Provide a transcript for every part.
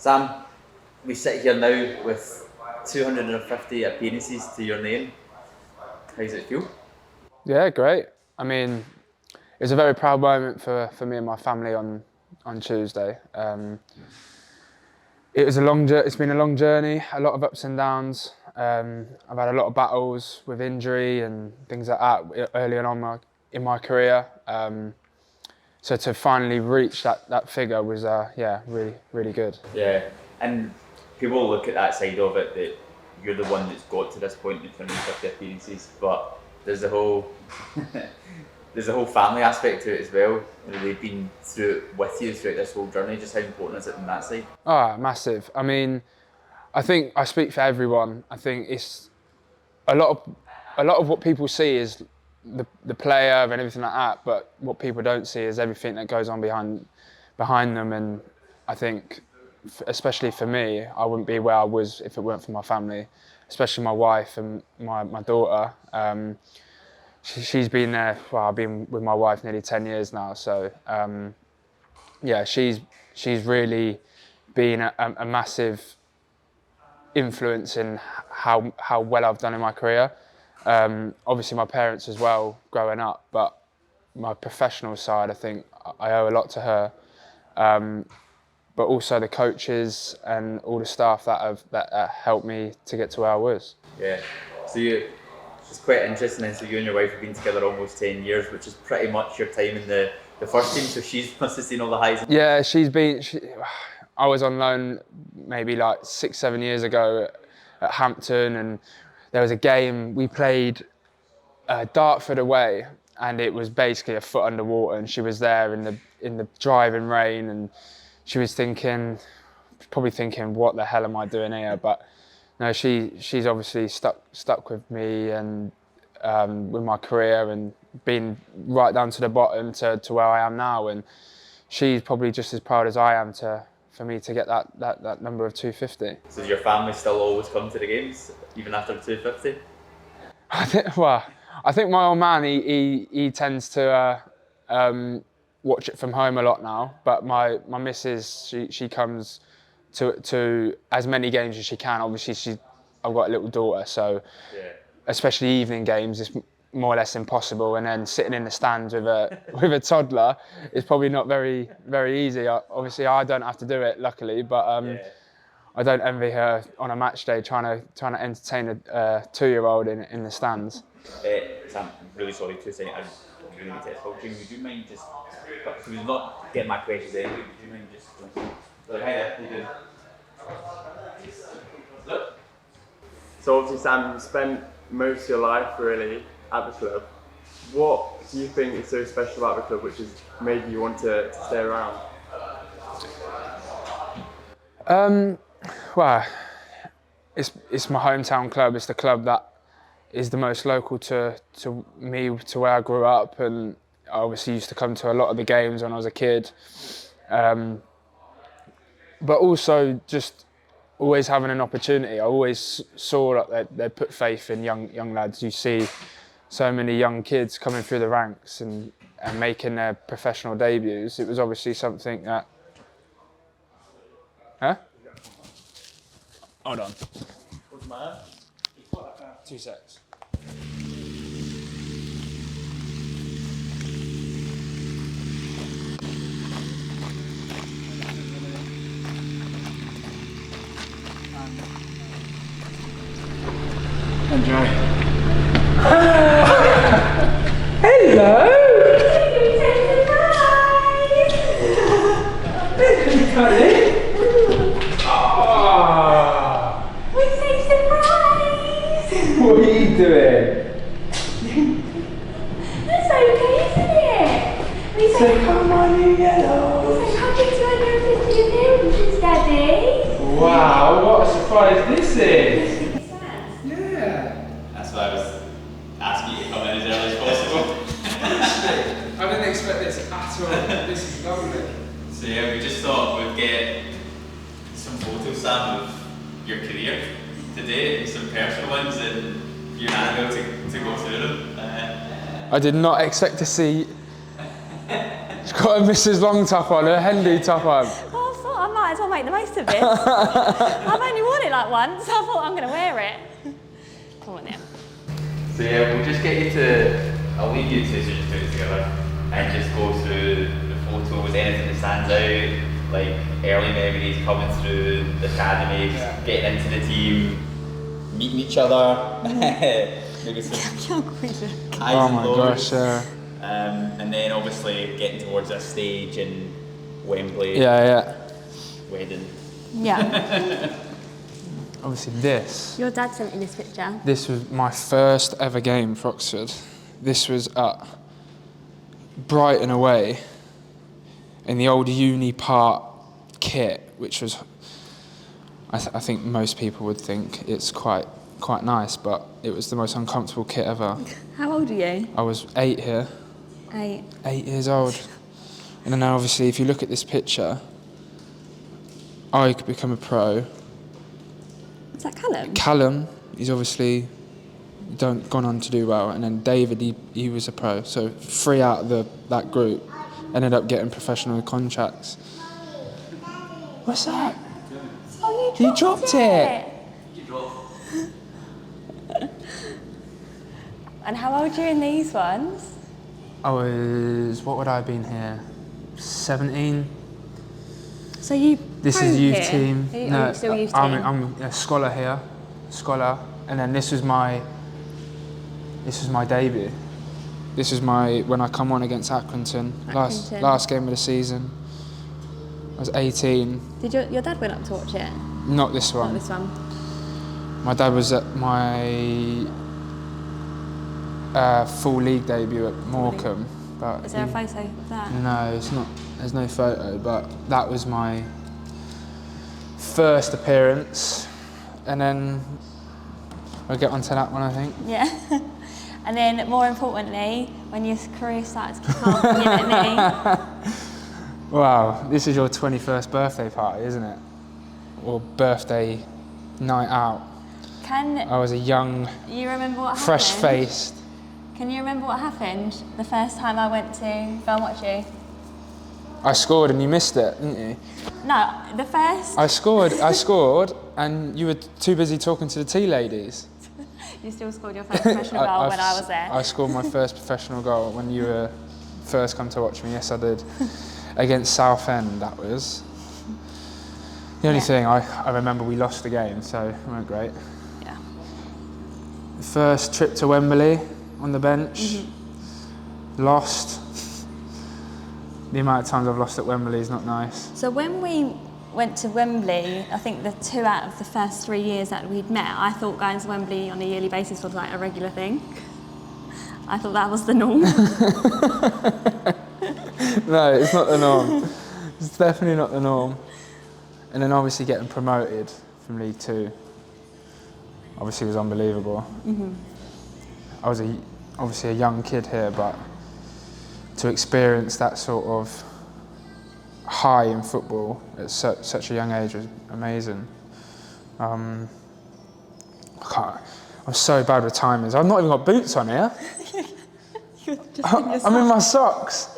Sam, we sit here now with 250 appearances to your name. How does it feel? Yeah, great. I mean, it was a very proud moment for me and my family on Tuesday. It's been a long journey, a lot of ups and downs. I've had a lot of battles with injury and things like that early on in my career. So to finally reach that figure was really, really good. Yeah, and people look at that side of it that you're the one that's got to this point in 250 appearances, but there's the whole there's a whole family aspect to it as well. You know, they've been through it with you throughout this whole journey. Just how important is it on that side? Massive. I mean, I think I speak for everyone. I think it's a lot of what people see is the player and everything like that, but what people don't see is everything that goes on behind them. And I think, especially for me, I wouldn't be where I was if it weren't for my family, especially my wife and my daughter. She's been there. Well, I've been with my wife nearly 10 years now, so she's really been a massive influence in how well I've done in my career. Obviously my parents as well growing up, but my professional side, I think I owe a lot to her. But also the coaches and all the staff that helped me to get to where I was. Yeah. So it's quite interesting. And so you and your wife have been together almost 10 years, which is pretty much your time in the first team. So she's must have seen all the highs. Yeah, I was on loan maybe like 6-7 years ago at Hampton, and there was a game we played Dartford away, and it was basically a foot underwater, and she was there in the driving rain, and she was probably thinking, what the hell am I doing here? But no, she's obviously stuck with me and with my career, and been right down to the bottom to where I am now, and she's probably just as proud as I am for me to get that number of 250. So does your family still always come to the games, even after 250? I think my old man, he tends to watch it from home a lot now, but my missus, she comes to as many games as she can. Obviously, I've got a little daughter, so especially evening games, it's more or less impossible. And then sitting in the stands with a toddler is probably not very, very easy. Obviously, I don't have to do it, luckily, but I don't envy her on a match day trying to entertain a 2-year-old in the stands. Sam, I'm really sorry to say I really need to talk to you. Would you mind just, because we're not getting my questions anyway, would you mind just hi there, how you doing? Look. So obviously, Sam, you spent most of your life really at the club. What do you think is so special about the club which has made you want to stay around? Well, it's my hometown club. It's the club that is the most local to me, to where I grew up, and I obviously used to come to a lot of the games when I was a kid. But also just always having an opportunity. I always saw that they put faith in young lads. You see so many young kids coming through the ranks and making their professional debuts. It was obviously something that... Huh? Hold on. What's the matter? 2 secs. Enjoy. Hello! What are you doing? That's okay, isn't it? We say, come on, you yellows. happy 250 appearances, Daddy. Wow, what a surprise this is. Yeah. That's why I was asking you to come in as early as possible. I didn't expect this at all. This is lovely. So we just thought we'd get some photos, Sam, of your career today, some personal ones, and you're not able to go through them. I did not expect to see. She's got a Mrs. Long top on, a Henry top on. Well, I thought I might might as well make the most of this. I've only worn it like once, so I thought I'm going to wear it. Come on then. So yeah, we'll just get you to, I'll leave you to just put it together and just go through the photos, anything that stands out, like early memories coming through the academy, getting into the team, meeting each other, maybe some highs and lows. Gosh, yeah. And then obviously getting towards a stage in Wembley, wedding. Yeah. Obviously this. Your dad sent me this picture. This was my first ever game for Oxford. This was at Brighton away in the old Uni Park kit, which was, I think most people would think it's quite nice, but it was the most uncomfortable kit ever. How old are you? I was 8 here. 8. 8 years old. And then obviously if you look at this picture, I could become a pro. Is that Callum? Callum, he's obviously gone on to do well, and then David, he was a pro. So 3 out of that group ended up getting professional contracts. What's that? Oh, You dropped it. And how old are you in these ones? I was, what would I have been here? 17. So you This pro is youth here? team. Are you still youth team? I'm a scholar here, and then this was my debut. This was when I come on against Accrington. Last game of the season. I was 18. Did your dad went up to watch it? Not this one. Not this one. My dad was at my full league debut at Morecambe. But Is there a photo of that? No, it's not. There's no photo, but that was my first appearance, and then I'll get onto that one, I think. Yeah. And then, more importantly, when your career started to kick off, you met me. Wow, this is your 21st birthday party, isn't it? Or birthday night out. I was a young, You remember what happened? fresh-faced. Can you remember what happened the first time I went to go and watch you? I scored and you missed it, didn't you? No, the first. I scored, and you were too busy talking to the tea ladies. You still scored your first professional goal when I was there. I scored my first professional goal when you were first come to watch me. Yes, I did. Against Southend, that was. The only thing, I remember we lost the game, so it weren't great. Yeah. First trip to Wembley on the bench. Lost. The amount of times I've lost at Wembley is not nice. So when we went to Wembley, I think the 2 out of the first 3 years that we'd met, I thought going to Wembley on a yearly basis was like a regular thing. I thought that was the norm. No, it's not the norm. It's definitely not the norm. And then obviously getting promoted from League 2 obviously was unbelievable. I was obviously a young kid here, but to experience that sort of high in football at such a young age was amazing. I'm so bad with timings. I've not even got boots on here. I'm in my socks.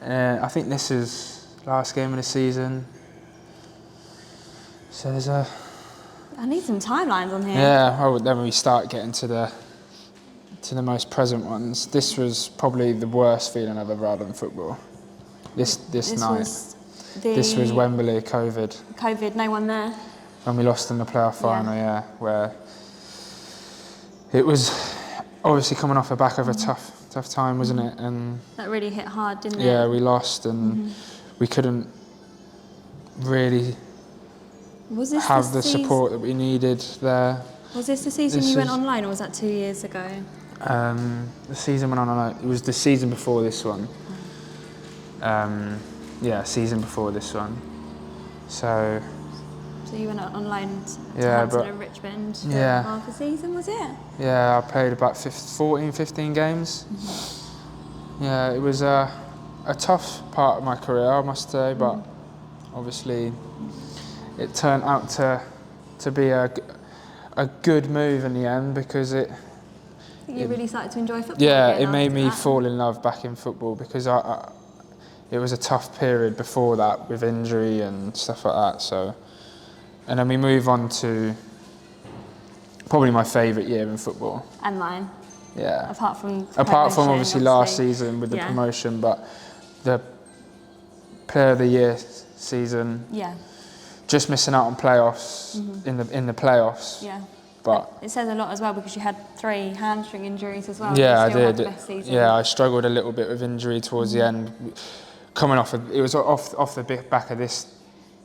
I think this is last game of the season. So there's a... I need some timelines on here. Yeah, then we start getting to the most present ones. This was probably the worst feeling I've ever had on football. This night. This was Wembley, COVID. No one there. When we lost in the playoff final, where it was obviously coming off the back of a tough time, wasn't it? And that really hit hard, didn't it? Yeah, we lost and we couldn't really have the support that we needed there. Was this the season you went online, or was that 2 years ago? The season went on. It was the season before this one. Season before this one. So you went online to Hampton and Richmond for half a season, was it? Yeah, I played about 15 games. Yeah, it was a tough part of my career, I must say, but obviously it turned out to be a good move in the end, because it You really started to enjoy football. Yeah, it made me fall in love back in football, because it was a tough period before that with injury and stuff like that. So, and then we move on to probably my favourite year in football. And mine. Yeah. Apart from obviously last season with the promotion, but the Player of the Year season. Yeah. Just missing out on playoffs in the playoffs. Yeah. But it says a lot as well because you had 3 hamstring injuries as well. Yeah, you still I had did. the best season. Yeah, I struggled a little bit with injury towards the end. Coming off, it was off the back of this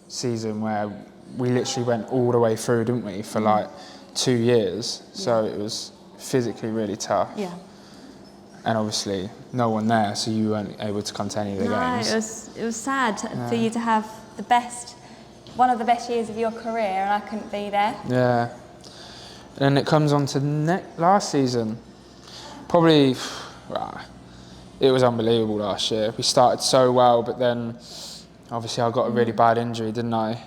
season where we literally went all the way through, didn't we, for like 2 years. So it was physically really tough. Yeah. And obviously no one there, so you weren't able to come to any of the games. It was sad for you to have one of the best years of your career, and I couldn't be there. Yeah. And it comes on to last season. Probably, it was unbelievable last year. We started so well, but then obviously I got a really bad injury, didn't I?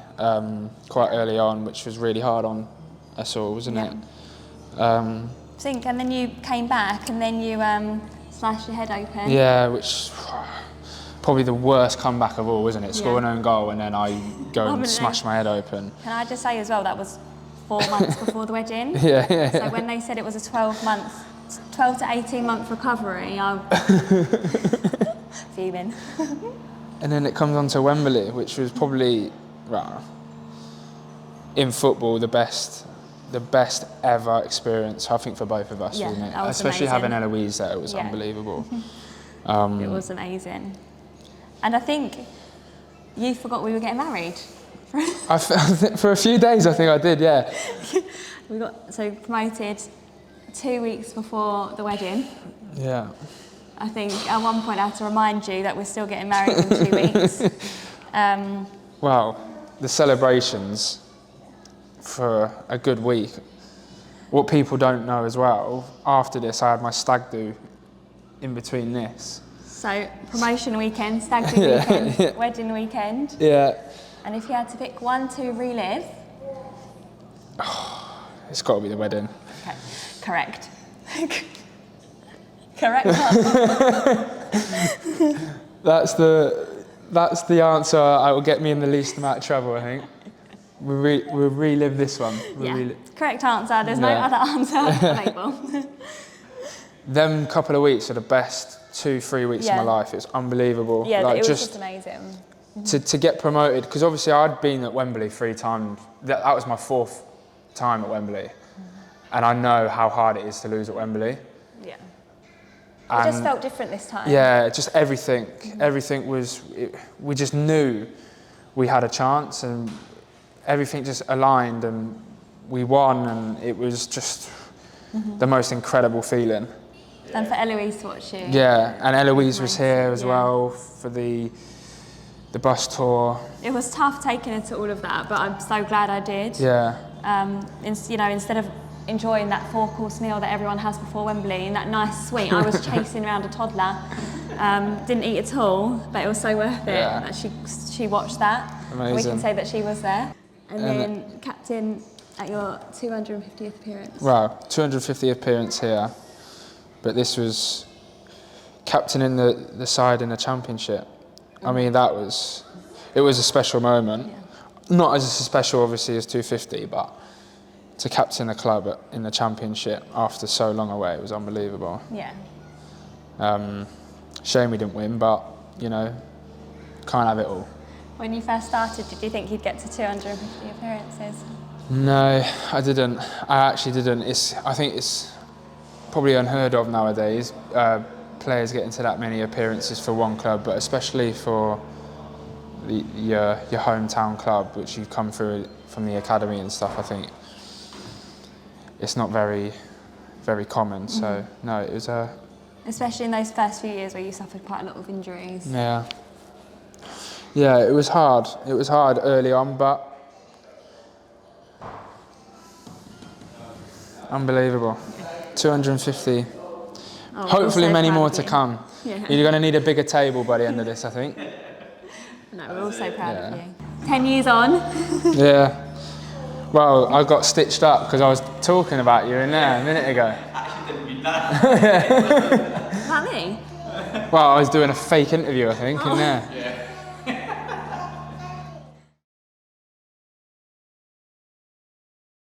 Quite early on, which was really hard on us all, wasn't it? And then you came back, and then you slashed your head open. Yeah, which probably the worst comeback of all, wasn't it? Score an own goal, and then I go and smash my head open. Can I just say as well, that was 4 months before the wedding. Yeah. So when they said it was a 12 to 18 month recovery, I'm fuming. And then it comes on to Wembley, which was probably, in football, the best ever experience, I think, for both of us, wasn't it? That was especially amazing. having Eloise there, it was unbelievable. It was amazing. And I think you forgot we were getting married. For a few days, I think I did, yeah. We got promoted 2 weeks before the wedding. Yeah. I think at one point I had to remind you that we're still getting married in 2 weeks. Well, the celebrations for a good week. What people don't know as well, after this I had my stag do in between this. So promotion weekend, stag do weekend, wedding weekend. Yeah. And if you had to pick one to relive? It's got to be the wedding. Okay, correct. Correct. That's the answer that will get me in the least amount of trouble, I think. We'll relive this one. Correct answer. There's no other answer available. Them couple of weeks are the best 2-3 weeks of my life. It's unbelievable. Yeah, it was just amazing. To get promoted, because obviously I'd been at Wembley 3 times. That was my 4th time at Wembley. And I know how hard it is to lose at Wembley. Yeah. And it just felt different this time. Yeah, just everything. Everything was, we just knew we had a chance, and everything just aligned, and we won, and it was just the most incredible feeling. And for Eloise to watch you. Yeah, and Eloise was here as well for the bus tour. It was tough taking her to all of that, but I'm so glad I did. Yeah. Instead of enjoying that 4-course meal that everyone has before Wembley in that nice suite, I was chasing around a toddler. Didn't eat at all, but it was so worth it that she watched that. Amazing. We can say that she was there. And then captain at your 250th appearance. Wow, 250th appearance here. But this was captaining the side in the championship. I mean, it was a special moment. Yeah. Not as special, obviously, as 250, but to captain the club in the championship after so long away, it was unbelievable. Yeah. Shame we didn't win, but, can't have it all. When you first started, did you think you'd get to 250 appearances? No, I didn't. I actually didn't. I think it's probably unheard of nowadays. Players getting to that many appearances for one club, but especially for your hometown club, which you've come through from the academy and stuff. I think it's not very, very common. So no, it was especially in those first few years where you suffered quite a lot of injuries. Yeah, it was hard. It was hard early on, but unbelievable. 250. Hopefully many more to come. Yeah. You're going to need a bigger table by the end of this, I think. No, we're all so proud of you. 10 years on. Yeah. Well, I got stitched up because I was talking about you in there a minute ago. I actually didn't mean that. About me? Well, I was doing a fake interview, I think, in there.